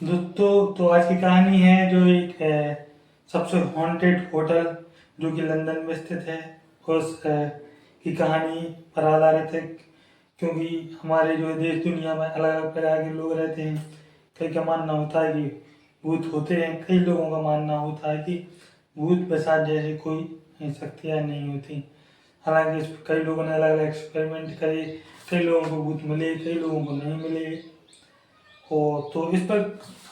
दोस्तों, तो आज की कहानी है जो एक सबसे हॉन्टेड होटल जो कि लंदन में स्थित है उस की कहानी पर आधारित है। क्योंकि हमारे जो देश दुनिया में अलग अलग प्रकार के लोग रहते हैं। कई का मानना होता है कि भूत होते हैं, कई लोगों का मानना होता है कि भूत पिशाच जैसी कोई शक्तियाँ नहीं होती। हालांकि कई लोगों ने अलग अलग एक्सपेरिमेंट करे, कई लोगों को भूत मिले, कई लोगों को नहीं मिले हो। तो इस पर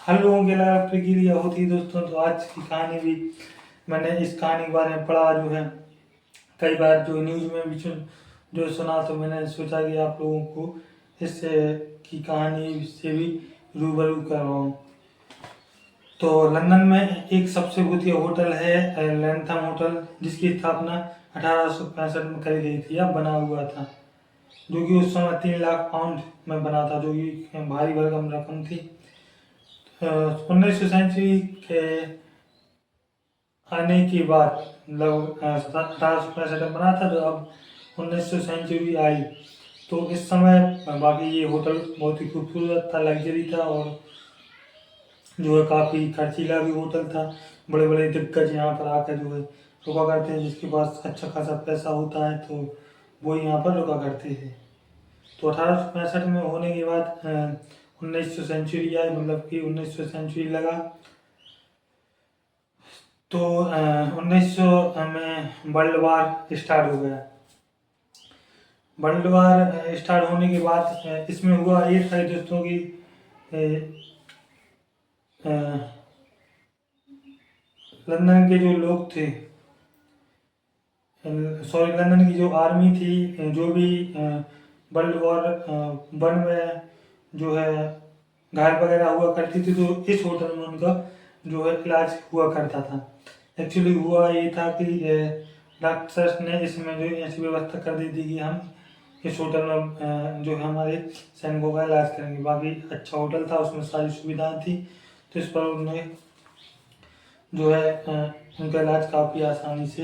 हर लोगों की अलग अलग प्रक्रिया होती है दोस्तों। तो आज की कहानी भी मैंने इस कहानी के बारे में पढ़ा जो है, कई बार जो न्यूज़ में भी जो सुना, तो मैंने सोचा कि आप लोगों को इस की कहानी से भी रूबरू करवाऊँ। तो लंदन में एक सबसे भूतिया होटल है लैंथम होटल, जिसकी स्थापना 1865 में करी गई थी या बना हुआ था, जो कि उस समय 3 लाख पाउंड में बना था, जो कि भारी भरकम रकम थी। 19वीं सेंचुरी के आने के बाद लगभग 1865 में बना था, जो अब 19वीं सेंचुरी आई। तो इस समय बाकी ये होटल बहुत ही खूबसूरत था, लग्जरी था, और जो है काफ़ी खर्चीला भी होटल था। बड़े बड़े दिग्गज यहाँ पर आकर जो है रुका करते हैं, जिसके पास अच्छा खासा पैसा होता है तो वो यहाँ पर रुका करते थे। तो 1865 में होने के बाद 19वीं सेंचुरी आई, मतलब कि 19वीं सेंचुरी लगा। तो 1900 में वर्ल्ड वार स्टार्ट हो गया। वर्ल्ड वार स्टार्ट होने के बाद इसमें हुआ ये था दोस्तों कि लंदन के जो लोग थे, सॉरी, लंदन की जो आर्मी थी, जो भी वर्ल्ड वॉर वन में जो है घायल वगैरह हुआ करती थी, तो इस होटल में उनका जो है इलाज हुआ करता था। एक्चुअली हुआ ये था कि डॉक्टर्स ने इसमें जो ऐसी व्यवस्था कर दी थी कि हम इस होटल में जो है हमारे सैनिकों का इलाज करेंगे। बाकी अच्छा होटल था, उसमें सारी सुविधाएं थी, तो इस पर उन्हें जो है उनका इलाज काफ़ी आसानी से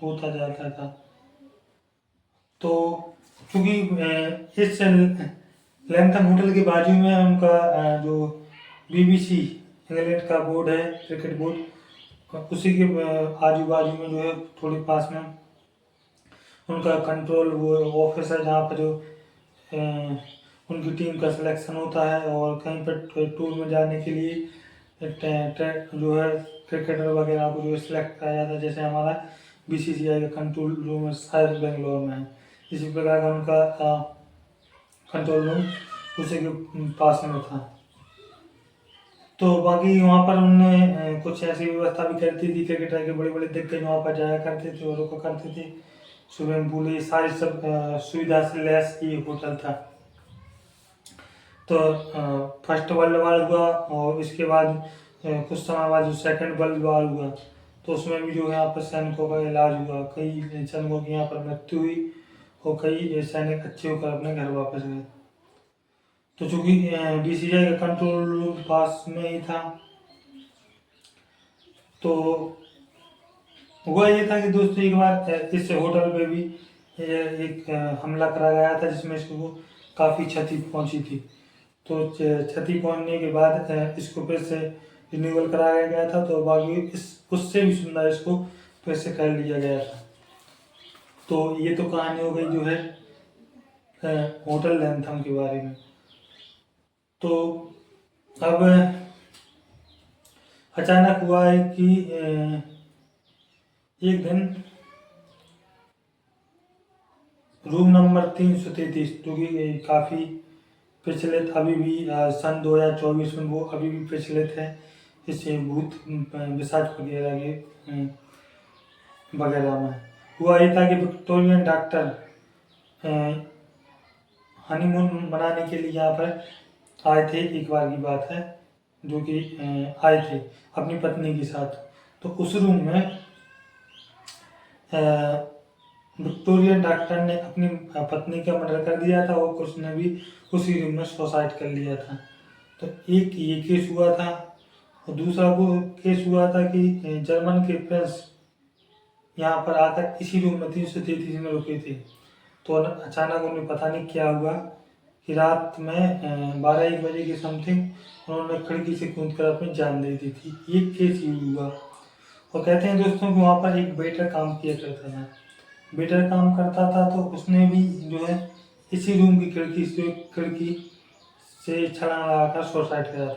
होता जाता था। तो क्योंकि इस लैंथम होटल के बाजू में उनका जो BBC इंग्लैंड का बोर्ड है, क्रिकेट बोर्ड, उसी के आजू बाजू में जो है थोड़ी पास में उनका कंट्रोल वो ऑफिस है, जहाँ पर जो उनकी टीम का सिलेक्शन होता है, और कहीं पर टूर में जाने के लिए जो है क्रिकेटर वगैरह को जो सिलेक्ट कराया जाता है। जैसे हमारा BCCI का कंट्रोल रूम शायद बेंगलोर में है, इसी प्रकार का उनका कंट्रोल रूम उसी के पास में था। तो बाकी वहाँ पर उनने कुछ ऐसी व्यवस्था भी करती थी, क्रिकेटर के बड़े बड़े दिग्गज वहाँ पर जाया करते थे और रुका करते थे। स्विमिंग पूल, ये सारी सब सुविधा से लैस ये होटल था। तो फर्स्ट वर्ल्ड वार हुआ, और इसके बाद कुछ समय बाद जो सेकंड वर्ल्ड वार हुआ, तो उसमें भी जो है यहाँ पर सैनिकों का इलाज हुआ। कई सैनिकों की यहाँ पर मृत्यु हुई, और कई सैनिक अच्छे होकर अपने घर वापस गए। तो चूंकि BCCI का कंट्रोल रूम पास में ही था, तो हुआ ये था कि दोस्तों एक बार इस होटल पे भी एक हमला करा गया था, जिसमें इसको काफ़ी क्षति पहुंची थी। तो क्षति पहुंचने के बाद इसको फिर से रिन्यूअल कराया गया था, तो बाकी इस उससे भी सुंदर इसको फिर से कर लिया गया था। तो ये तो कहानी हो गई जो है होटल लैंथम के बारे में। तो अब अचानक हुआ है कि एक दिन रूम नंबर 333, जो कि काफ़ी प्रचलित अभी भी सन 2024 में वो अभी भी प्रचलित है, इससे भूत पिशाच वगैरह के वगैरह में। हुआ ये था कि विक्टोरियन डॉक्टर हनीमून मनाने के लिए यहाँ पर आए थे। एक बार की बात है, जो कि आए थे अपनी पत्नी के साथ। तो उस रूम में विक्टोरियन डॉक्टर ने अपनी पत्नी का मर्डर कर दिया था, और कुछ ने भी उसी रूम में सुसाइड कर लिया था। तो एक ये केस हुआ था, और दूसरा वो केस हुआ था कि जर्मन के प्रिंस यहाँ पर आकर इसी रूम में 333 में रुके थे। तो अचानक उन्हें पता नहीं क्या हुआ, कि रात में 12-1 बजे के समथिंग उन्होंने खिड़की से कूद कर अपनी जान दे दी थी। ये केस यूज हुआ। और कहते हैं दोस्तों कि वहाँ पर एक वेटर काम किया करता था। वेटर काम करता था तो उसने भी जो है इसी रूम की खिड़की से छलांग लगाकर सुसाइड करा था।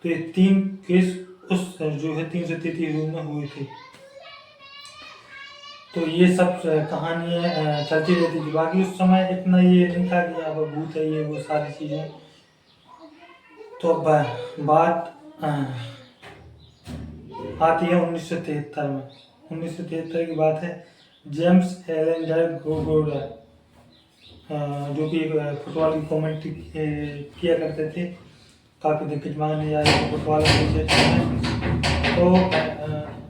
तो ये 3 केस उस जो है 333 रूम में हुए थे। तो ये सब कहानियाँ चलती रहती थी। बाकी उस समय इतना ये नहीं था कि अब भूत है ये वो सारी चीज़ें। तो बात आती है 1973 में। 1973 की बात है। जेम्स एलेंडर गोगोडर जो कि फुटबॉल की कमेंट्री किया करते थे, काफ़ी दिग्गज माने जा रहे थे फुटबॉल के। तो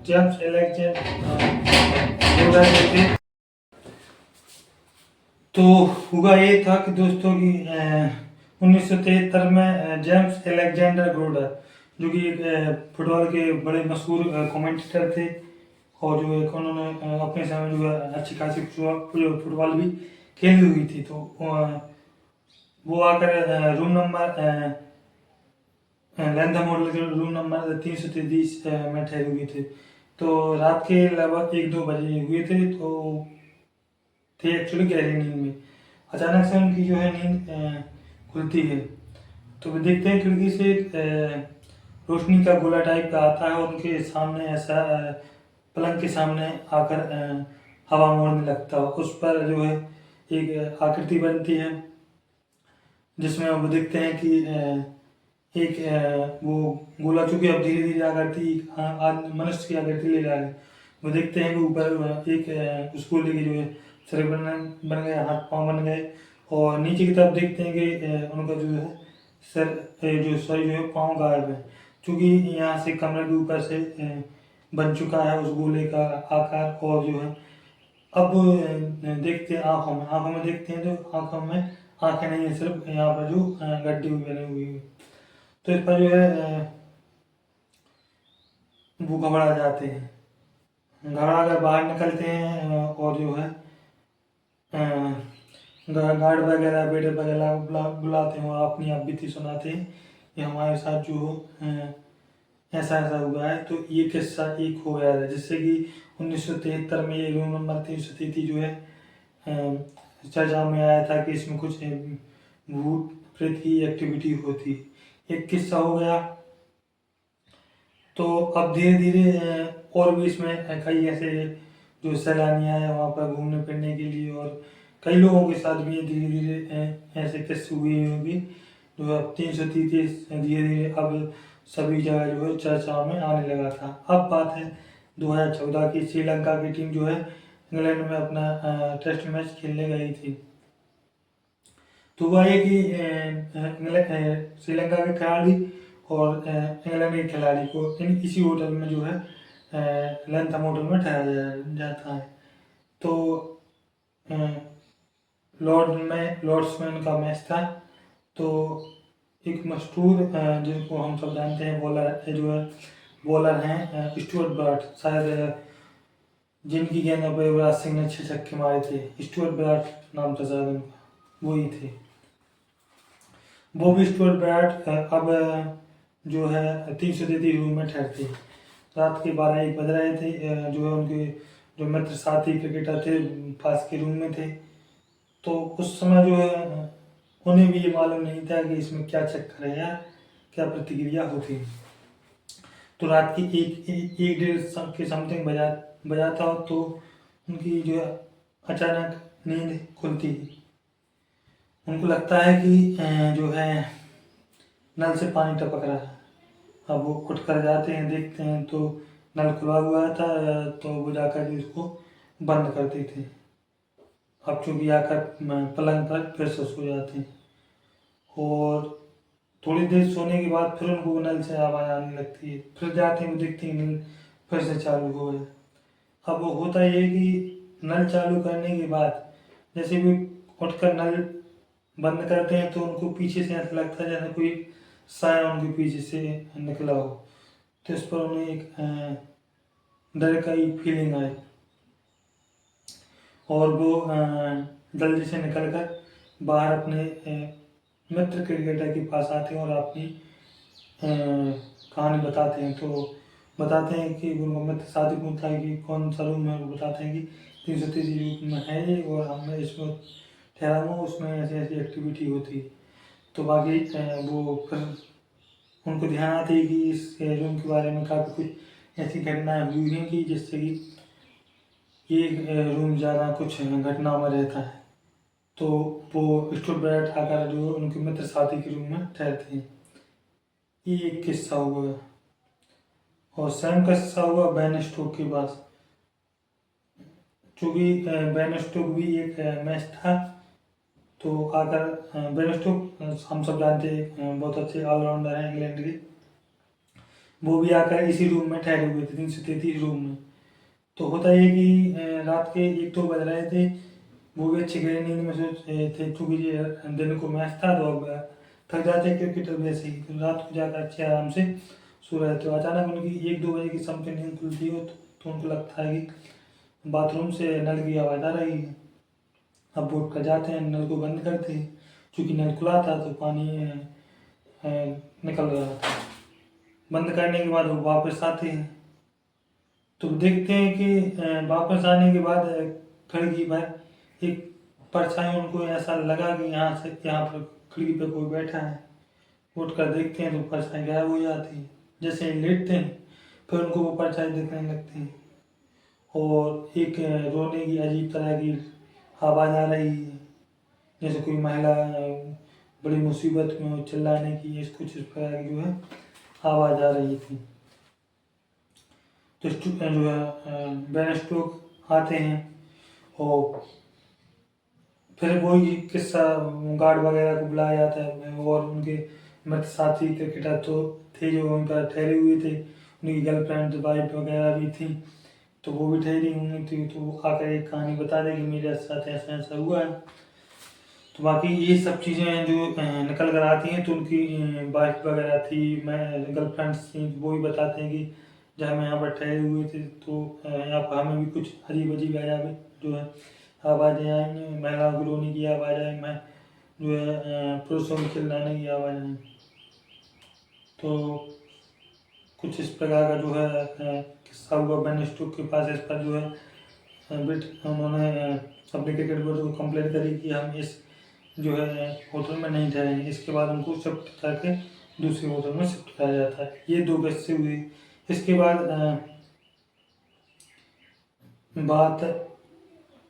जेम्स एलेक्जेंडर गोगोडर जो थे, तो हुआ ये था कि दोस्तों की 1973 में जेम्स एलेक्जेंडर गोगोडर जो कि फुटबॉल के बड़े मशहूर कमेंटेटर थे और जो एक उन्होंने अपने समय में जो है अच्छी खासी फुटबॉल भी खेली हुई थी। तो वो आकर रूम नंबर लैंथम होटल के रूम नंबर 333 में ठहरे हुए थे। तो रात के लगभग 1-2 बजे हुए थे। तो थे एक्चुअली गहरी नींद में। अचानक से उनकी जो है नींद खुलती है। तो वे देखते हैं खिड़की से रोशनी का गोला टाइप का आता है और उनके सामने ऐसा पलंग के सामने आकर हवा मोड़ने लगता है। उस पर जो है एक आकृति बनती है जिसमें वो देखते हैं कि एक वो गोला चूंकि अब धीरे धीरे आकृति मनुष्य की आकृति ले रहा है। वो देखते हैं कि ऊपर एक उसको लेके जो है शरीर बन गए, हाथ पाँव बन गए और नीचे की तरफ देखते हैं कि उनका जो है सर जो शरीर जो है पाँव गायब है। चूँकि यहाँ से कमरे के ऊपर से बन चुका है उस गोले का आकार। और जो है अब देखते हैं आँखों में देखते हैं तो आँखों में आँखें नहीं है, सिर्फ यहाँ पर जो गड्ढे बने हुए हैं। तो इस पर जो है वो घबरा जाते हैं। घबरा कर बाहर निकलते हैं और जो है गार्ड वगैरह वेटर वगैरह बुलाते हैं और अपनी आप बीती सुनाते हैं कि हमारे साथ जो ऐसा ऐसा हुआ है। तो ये किस्सा एक हो गया था जिससे कि 1973 में ये रूम नंबर 333 जो है चर्चा में आया था कि इसमें कुछ भूत प्रेत की एक्टिविटी होती। एक किस्सा हो गया। तो अब धीरे धीरे और भी इसमें कई ऐसे जो सैलानी आए वहाँ पर घूमने फिरने के लिए और कई लोगों के साथ भी धीरे धीरे ऐसे किस्से हुए होंगे जो अब 333 धीरे धीरे अब सभी जगह जो है चर्चा में आने लगा था। अब बात है 2014 की। श्रीलंका की टीम जो है इंग्लैंड में अपना टेस्ट मैच खेलने गई थी। तो हुआ ये कि श्रीलंका के खिलाड़ी और इंग्लैंड के खिलाड़ी को इसी होटल में जो है लैंथम होटल में ठहराया जाता है। तो लॉर्ड्स में का मैच था। तो एक मशहूर जिनको हम सब जानते हैं बॉलर हैं स्टुअर्ट ब्रॉड, शायद जिनकी गेंदों पर युवराज सिंह ने 6 छक्के मारे थे। स्टुअर्ट ब्रॉड नाम था शायद उनका, वही थे। बॉबी स्टुअर्ट ब्रॉड अब जो है 333 रूम में ठहरते। रात के 12-1 बज रहे थे। जो है उनके जो मित्र साथी क्रिकेटर थे पास के रूम में थे। तो उस समय जो है उन्हें भी ये मालूम नहीं था कि इसमें क्या चक्कर है या क्या प्रतिक्रिया होती। तो रात की 1-1:30 के समथिंग बजा था। तो उनकी जो है अचानक नींद खुलती है। उनको लगता है कि जो है नल से पानी टपक रहा है। अब वो उठ कर जाते हैं, देखते हैं तो नल खुला हुआ था। तो वो जाकर के उसको बंद करते थे। अब चूँकि आकर पलंग पर फिर से सो जाते हैं और थोड़ी देर सोने के बाद फिर उनको नल से आवाज़ आने लगती है। फिर जाते हैं, देखते हैं नल फिर से चालू हो गया। अब वो होता ये कि नल चालू करने के बाद जैसे भी उठकर नल बंद करते हैं तो उनको पीछे से ऐसा लगता है जैसे कोई साया उनके पीछे से निकला हो। तो इस पर उन्हें एक डर का ही फीलिंग आई और वो जल्दी से निकल कर बाहर अपने मित्र क्रिकेटर के पास आते हैं और अपनी कहानी बताते हैं। तो बताते हैं कि उनको मित्र साथी पूछता है कि कौन सा रूम है, वो बताते हैं कि 333 रूम में है ये, और हमें इसमें ठहरा हुआ, उसमें ऐसी ऐसी एक्टिविटी होती है। तो बाकी वो फिर उनको ध्यान आती है कि इस रूम के बारे में काफ़ी कुछ ऐसी घटनाएं हुई हैं कि जिससे कि ये रूम ज़्यादा कुछ घटनाओं में रहता है। तो वो स्टूडेंट आकर जो उनके मित्र साथी के रूम में ठहरते हैं। ये एक किस्सा हुआ। और सेम का किस्सा हुआ बेन स्टोक के पास। चूँकि बेन स्टोक भी एक मैच था, तो आकर बेन स्टोक हम सब जानते हैं बहुत अच्छे ऑलराउंडर हैं इंग्लैंड के। वो भी आकर इसी रूम में ठहरे हुए थे, 333 रूम में। तो होता ये कि रात के 1-2 बज रहे थे, वो भी अच्छी गहरी नींद में सोच थे, चूँकि ये दिन को मैच था, तो अब थक जाते क्रिकेटर वैसे ही, तो रात को जाकर अच्छे आराम से सो रहे थे। अचानक उनकी 1-2 बजे की समथिंग नींद खुलती हो, तो उनको लगता है कि बाथरूम से नल की आवाज़ आ रही है। अब वो उठ कर जाते हैं, नल को बंद करते हैं। चूँकि नल खुला था तो पानी निकल रहा था। बंद करने के बाद वो वापस आते हैं, तो देखते हैं कि वापस आने के बाद खिड़की पर एक परछाई, उनको ऐसा लगा कि यहाँ पर खिड़की पर कोई बैठा है। उठ कर देखते हैं तो परछाई गायब हो जाती है। जैसे ही लेटते हैं, फिर उनको वो परछाई दिखने लगती है, और एक रोने की अजीब तरह की आवाज़ आ रही है, जैसे कोई महिला बड़ी मुसीबत में हो, चिल्लाने की, कुछ इस प्रकार की जो है आवाज़ आ रही थी। तो जो है बेन स्टोक आते हैं, और फिर वही किस्सा, गार्ड वगैरह को बुलाया जाता है, और उनके मित्र साथी क्रिकेटर तो थे जो उनका ठहरे हुए थे, उनकी गर्लफ्रेंड वाइफ वगैरह भी थी, तो वो भी ठहरी हुई थी। तो वो आकर एक कहानी बता दें कि मेरे साथ ऐसा ऐसा हुआ है। तो बाकी ये सब चीज़ें जो निकल कर आती हैं, तो उनकी वाइफ वगैरह थी, मैं गर्लफ्रेंड्स थी, वो भी बताते हैं कि जब हम यहाँ पर ठहरे हुए थे, तो यहाँ पर हमें भी कुछ अजीब अजीब आवाज़ें जो है आवाज़ें आई, महिलाओं की रोने की आवाज़ आई, मैं जो है पुरुषों की चिल्लाने की आवाज़ आई। तो कुछ इस प्रकार का जो है किस्सा हुआ बेन स्टोक के पास। इस पर जो है बिट उन्होंने अपने क्रिकेट बोर्ड को कंप्लेंट करी कि हम इस जो है होटल में नहीं ठहरेंगे। इसके बाद उनको शिफ्ट करके दूसरे होटल में शिफ्ट किया जाता है। ये 2 किस्से हुए। इसके बाद बात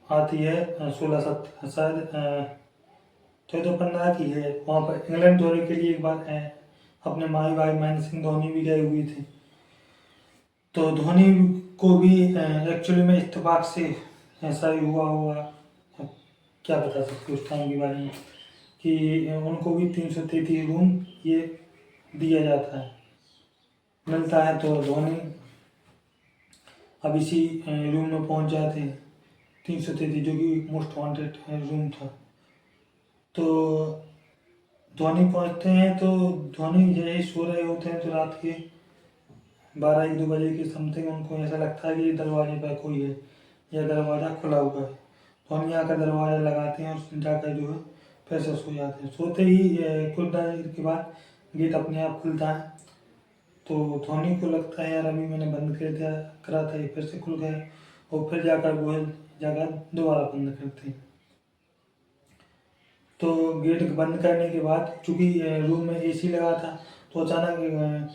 आती है 16 शायद 14-15 की है। वहाँ पर इंग्लैंड दौरे के लिए एक बार अपने माई भाई महेंद्र सिंह धोनी भी गए हुए थे। तो धोनी को भी एक्चुअली में इत्तेफाक से ऐसा ही हुआ होगा, अब क्या बता सकते उस टाइम के बारे में, कि उनको भी 333 रूम ये दिया जाता है, मिलता है। तो धोनी अब इसी रूम में पहुंच जाते हैं, 333, जो कि मोस्ट वांटेड रूम था। तो धोनी पहुंचते हैं, तो धोनी जैसे ही सो रहे होते हैं, तो रात के 12-1-2 बजे के समथिंग उनको ऐसा लगता है कि दरवाजे पर कोई है, या दरवाज़ा खुला हुआ है। धोनी आकर दरवाज़ा लगाते हैं, और जाकर जो है फिर से सो जाते हैं। सोते ही कुछ देर के बाद गेट अपने आप खुलता है। तो धोनी को लगता है यार अभी मैंने बंद कर दिया, करा था, ये फिर से खुल गया, और फिर जाकर वो जगह दोबारा बंद करते हैं। तो गेट बंद करने के बाद, चूँकि रूम में एसी लगा था, तो अचानक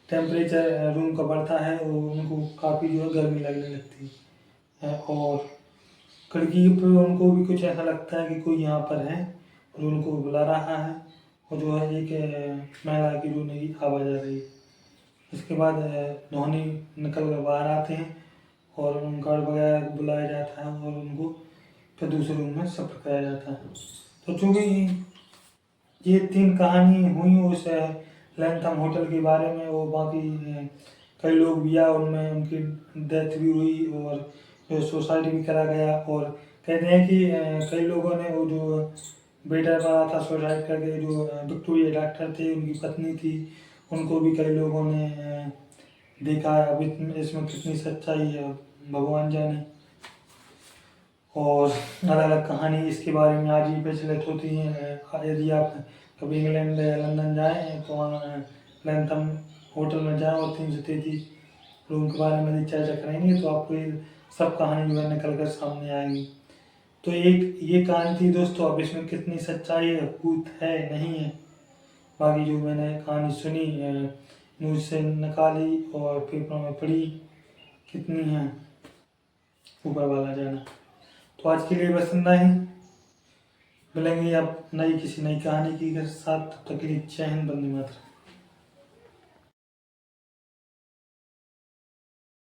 टेम्परेचर रूम का बढ़ता है, और उनको काफ़ी जो है गर्मी लगने लगती है, और खिड़की पर उनको भी कुछ ऐसा लगता है कि कोई यहाँ पर है और उनको बुला रहा है, और जो है एक महिला की रोने की आवाज़ आ रही है। इसके बाद धोनी निकल कर बाहर आते हैं, और गार्ड वगैरह को बुलाया जाता है, और उनको फिर दूसरे रूम में शिफ्ट कराया जाता है। तो चूँकि ये 3 कहानी हुई उस लैंथम होटल के बारे में, और बाकी कई लोग भी आए, उनमें उनकी डेथ भी हुई, और सुसाइड भी करा गया। और कहते हैं कि कई लोगों ने वो जो बेटर मारा था सुसाइड करके, जो विक्टोरिया डॉक्टर थे, उनकी पत्नी थी, उनको भी कई लोगों ने देखा है। अब इसमें कितनी सच्चाई है भगवान जाने। और अलग अलग कहानी इसके बारे में आज ही प्रचलित होती हैं। यदि आप कभी इंग्लैंड या लंदन जाएँ तो वहाँ लैंथम होटल में जाएँ और 333 रूम के बारे में यदि चर्चा करेंगे तो आपको ये सब कहानी जो है निकल कर सामने आएगी। तो एक ये कहानी थी दोस्तों, अब इसमें कितनी सच्चाई है, भूत है नहीं है, बाकी जो मैंने कहानी सुनी न्यूज़ से निकाली और पेपर में पढ़ी, कितनी है ऊपर वाला जाना। तो आज के लिए बस इतना ही, मिलेंगे अब किसी नई कहानी के साथ। तब तक के लिए जय हिंद, वंदे मातरम।